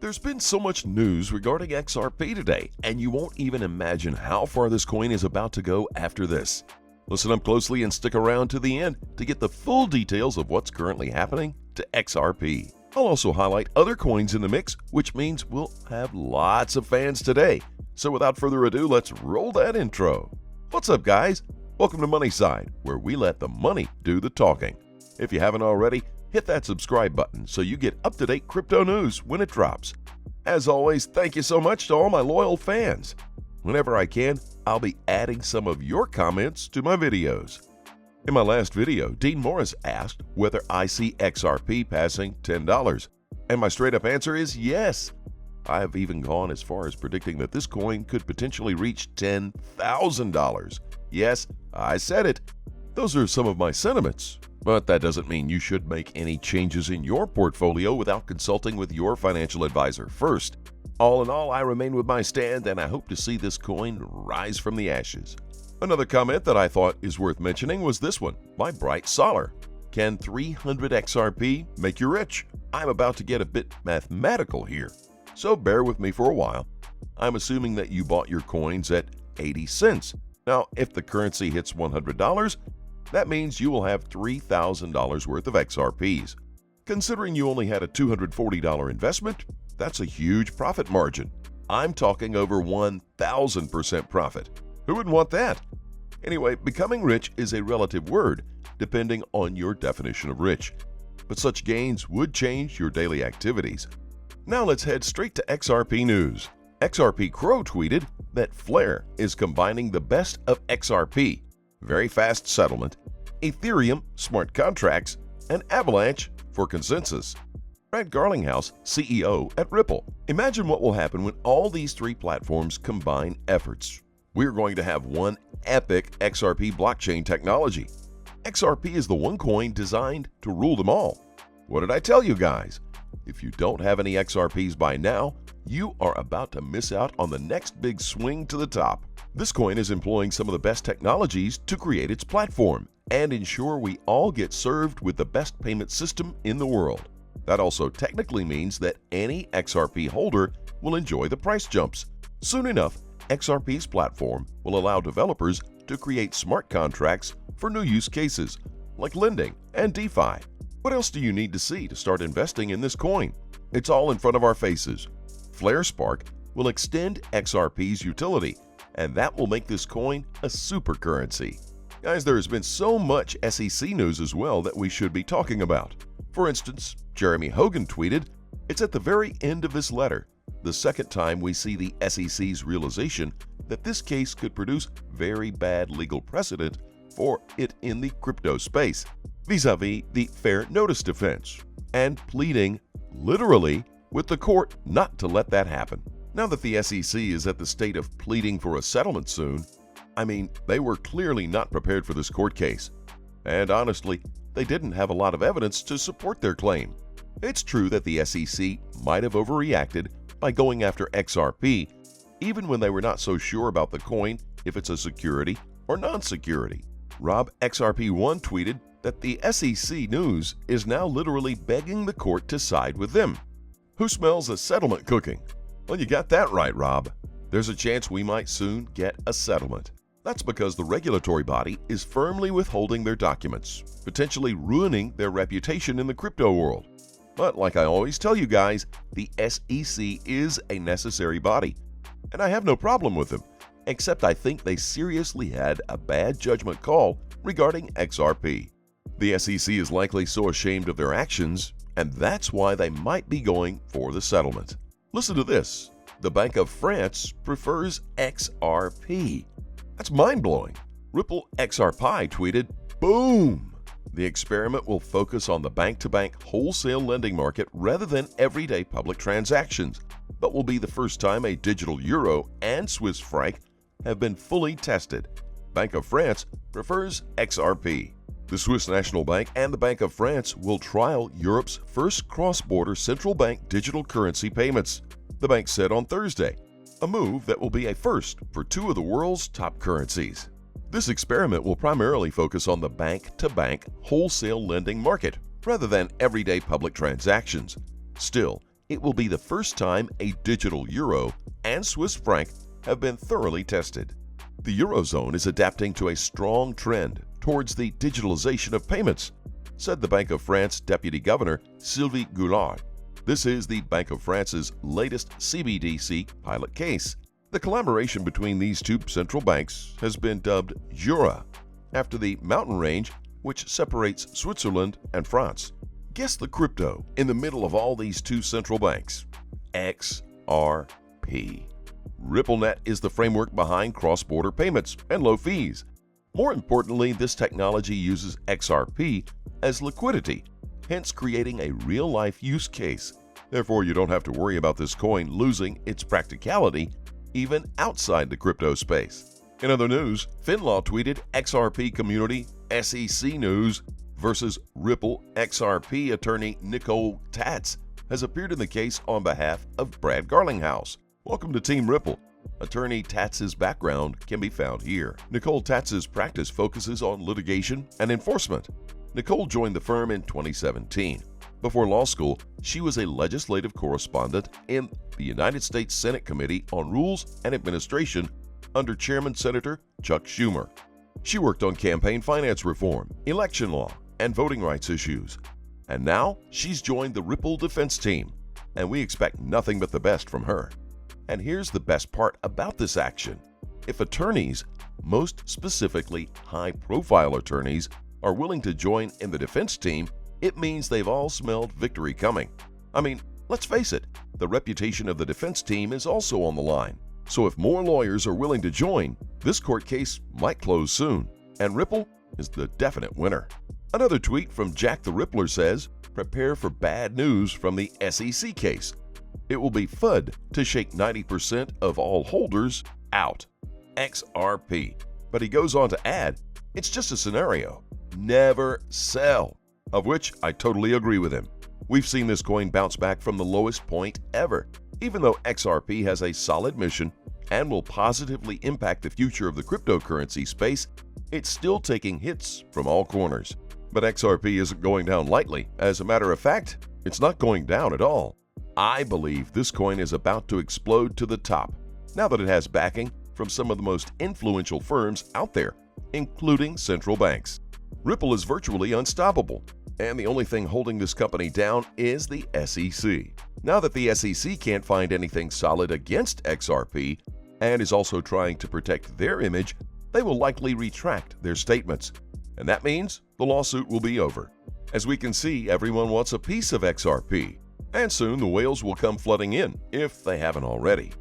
There's been so much news regarding XRP today, and you won't even imagine how far this coin is about to go after this. Listen up closely and stick around to the end to get the full details of what's currently happening to XRP. I'll also highlight other coins in the mix, which means we'll have lots of fans today. So without further ado, let's roll that intro. What's up, guys? Welcome to Money Side, where we let the money do the talking. If you haven't already, hit that subscribe button so you get up-to-date crypto news when it drops. As always, thank you so much to all my loyal fans. Whenever I can, I'll be adding some of your comments to my videos. In my last video, Dean Morris asked whether I see XRP passing $10, and my straight-up answer is yes. I have even gone as far as predicting that this coin could potentially reach $10,000. Yes, I said it. Those are some of my sentiments. But that doesn't mean you should make any changes in your portfolio without consulting with your financial advisor first. All in all, I remain with my stand, and I hope to see this coin rise from the ashes. Another comment that I thought is worth mentioning was this one by Bright Solar. Can 300 XRP make you rich? I'm about to get a bit mathematical here, so bear with me for a while. I'm assuming that you bought your coins at 80 cents. Now, if the currency hits $100, that means you will have $3,000 worth of XRPs. Considering you only had a $240 investment, that's a huge profit margin. I'm talking over 1,000% profit. Who wouldn't want that? Anyway, becoming rich is a relative word, depending on your definition of rich. But such gains would change your daily activities. Now let's head straight to XRP news. XRP Crow tweeted that Flare is combining the best of XRP, very fast settlement, Ethereum smart contracts, and Avalanche for consensus. Brad Garlinghouse, CEO at Ripple. Imagine what will happen when all these three platforms combine efforts. We're going to have one epic XRP blockchain technology. XRP is the one coin designed to rule them all. What did I tell you guys? If you don't have any XRPs by now, you are about to miss out on the next big swing to the top. This coin is employing some of the best technologies to create its platform and ensure we all get served with the best payment system in the world. That also technically means that any XRP holder will enjoy the price jumps. Soon enough, XRP's platform will allow developers to create smart contracts for new use cases like lending and DeFi. What else do you need to see to start investing in this coin? It's all in front of our faces. Flare Spark will extend XRP's utility, and that will make this coin a super currency. Guys, there has been so much SEC news as well that we should be talking about. For instance, Jeremy Hogan tweeted, "It's at the very end of this letter, the second time we see the SEC's realization that this case could produce very bad legal precedent for it in the crypto space, vis-a-vis the fair notice defense, and pleading, literally, with the court not to let that happen." Now that the SEC is at the state of pleading for a settlement soon, I mean, they were clearly not prepared for this court case. And honestly, they didn't have a lot of evidence to support their claim. It's true that the SEC might have overreacted by going after XRP, even when they were not so sure about the coin if it's a security or non-security. Rob XRP1 tweeted that the SEC news is now literally begging the court to side with them. Who smells a settlement cooking? Well, you got that right, Rob. There's a chance we might soon get a settlement. That's because the regulatory body is firmly withholding their documents, potentially ruining their reputation in the crypto world. But like I always tell you guys, the SEC is a necessary body, and I have no problem with them, except I think they seriously had a bad judgment call regarding XRP. The SEC is likely so ashamed of their actions, and that's why they might be going for the settlement. Listen to this. The Bank of France prefers XRP. That's mind-blowing. Ripple XRP tweeted, "Boom! The experiment will focus on the bank-to-bank wholesale lending market rather than everyday public transactions, but will be the first time a digital euro and Swiss franc have been fully tested. Bank of France prefers XRP." The Swiss National Bank and the Bank of France will trial Europe's first cross-border central bank digital currency payments, the bank said on Thursday, a move that will be a first for two of the world's top currencies. This experiment will primarily focus on the bank-to-bank wholesale lending market rather than everyday public transactions. Still, it will be the first time a digital euro and Swiss franc have been thoroughly tested. The Eurozone is adapting to a strong trend towards the digitalization of payments, said the Bank of France Deputy Governor Sylvie Goulard. This is the Bank of France's latest CBDC pilot case. The collaboration between these two central banks has been dubbed Jura, after the mountain range which separates Switzerland and France. Guess the crypto in the middle of all these two central banks. XRP. RippleNet is the framework behind cross-border payments and low fees. More importantly, this technology uses XRP as liquidity, hence creating a real-life use case. Therefore, you don't have to worry about this coin losing its practicality even outside the crypto space. In other news, FinLaw tweeted XRP community SEC news versus Ripple. XRP attorney Nicole Tatz has appeared in the case on behalf of Brad Garlinghouse. Welcome to Team Ripple. Attorney Tatz's background can be found here. Nicole Tatz's practice focuses on litigation and enforcement. Nicole joined the firm in 2017. Before law school, she was a legislative correspondent in the United States Senate Committee on Rules and Administration under Chairman Senator Chuck Schumer. She worked on campaign finance reform, election law, and voting rights issues. And now she's joined the Ripple defense team, and we expect nothing but the best from her. And here's the best part about this action. If attorneys, most specifically high-profile attorneys, are willing to join in the defense team, it means they've all smelled victory coming. I mean, let's face it, the reputation of the defense team is also on the line. So if more lawyers are willing to join, this court case might close soon, and Ripple is the definite winner. Another tweet from Jack the Rippler says, prepare for bad news from the SEC case. It will be FUD to shake 90% of all holders out. XRP. But he goes on to add, it's just a scenario. Never sell. Of which I totally agree with him. We've seen this coin bounce back from the lowest point ever. Even though XRP has a solid mission and will positively impact the future of the cryptocurrency space, it's still taking hits from all corners. But XRP isn't going down lightly. As a matter of fact, it's not going down at all. I believe this coin is about to explode to the top, now that it has backing from some of the most influential firms out there, including central banks. Ripple is virtually unstoppable, and the only thing holding this company down is the SEC. Now that the SEC can't find anything solid against XRP and is also trying to protect their image, they will likely retract their statements. And that means the lawsuit will be over. As we can see, everyone wants a piece of XRP, and soon the whales will come flooding in, if they haven't already.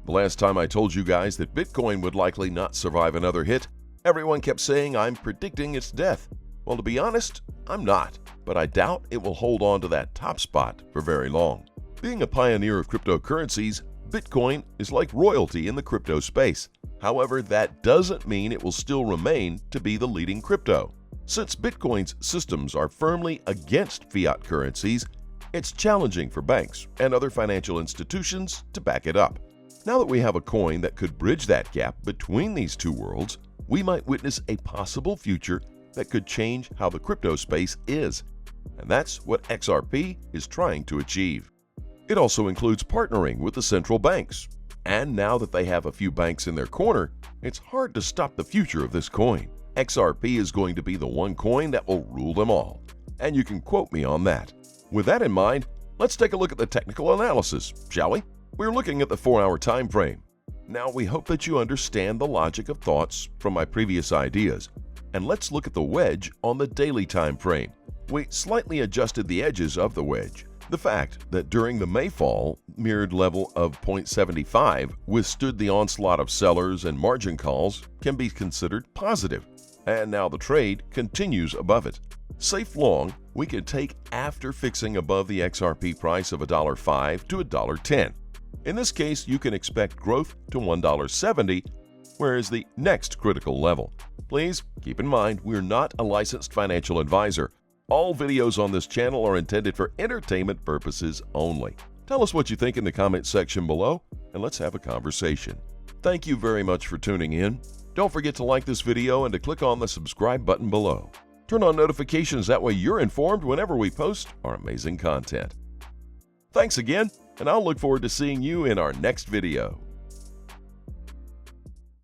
The last time I told you guys that Bitcoin would likely not survive another hit, everyone kept saying I'm predicting its death. Well, to be honest, I'm not, but I doubt it will hold on to that top spot for very long. Being a pioneer of cryptocurrencies, Bitcoin is like royalty in the crypto space. However, that doesn't mean it will still remain to be the leading crypto. Since Bitcoin's systems are firmly against fiat currencies, it's challenging for banks and other financial institutions to back it up. Now that we have a coin that could bridge that gap between these two worlds, we might witness a possible future that could change how the crypto space is. And that's what XRP is trying to achieve. It also includes partnering with the central banks. And now that they have a few banks in their corner, it's hard to stop the future of this coin. XRP is going to be the one coin that will rule them all. And you can quote me on that. With that in mind, let's take a look at the technical analysis, shall we? We're looking at the 4-hour time frame. Now, we hope that you understand the logic of thoughts from my previous ideas. And let's look at the wedge on the daily time frame. We slightly adjusted the edges of the wedge. The fact that during the May fall, mirrored level of 0.75 withstood the onslaught of sellers and margin calls can be considered positive. And now the trade continues above it. Safe long, we can take after fixing above the XRP price of $1.05 to $1.10. In this case, you can expect growth to $1.70, whereas the next critical level. Please keep in mind, we're not a licensed financial advisor. All videos on this channel are intended for entertainment purposes only. Tell us what you think in the comment section below, and let's have a conversation. Thank you very much for tuning in. Don't forget to like this video and to click on the subscribe button below. Turn on notifications, that way you're informed whenever we post our amazing content. Thanks again, and I'll look forward to seeing you in our next video.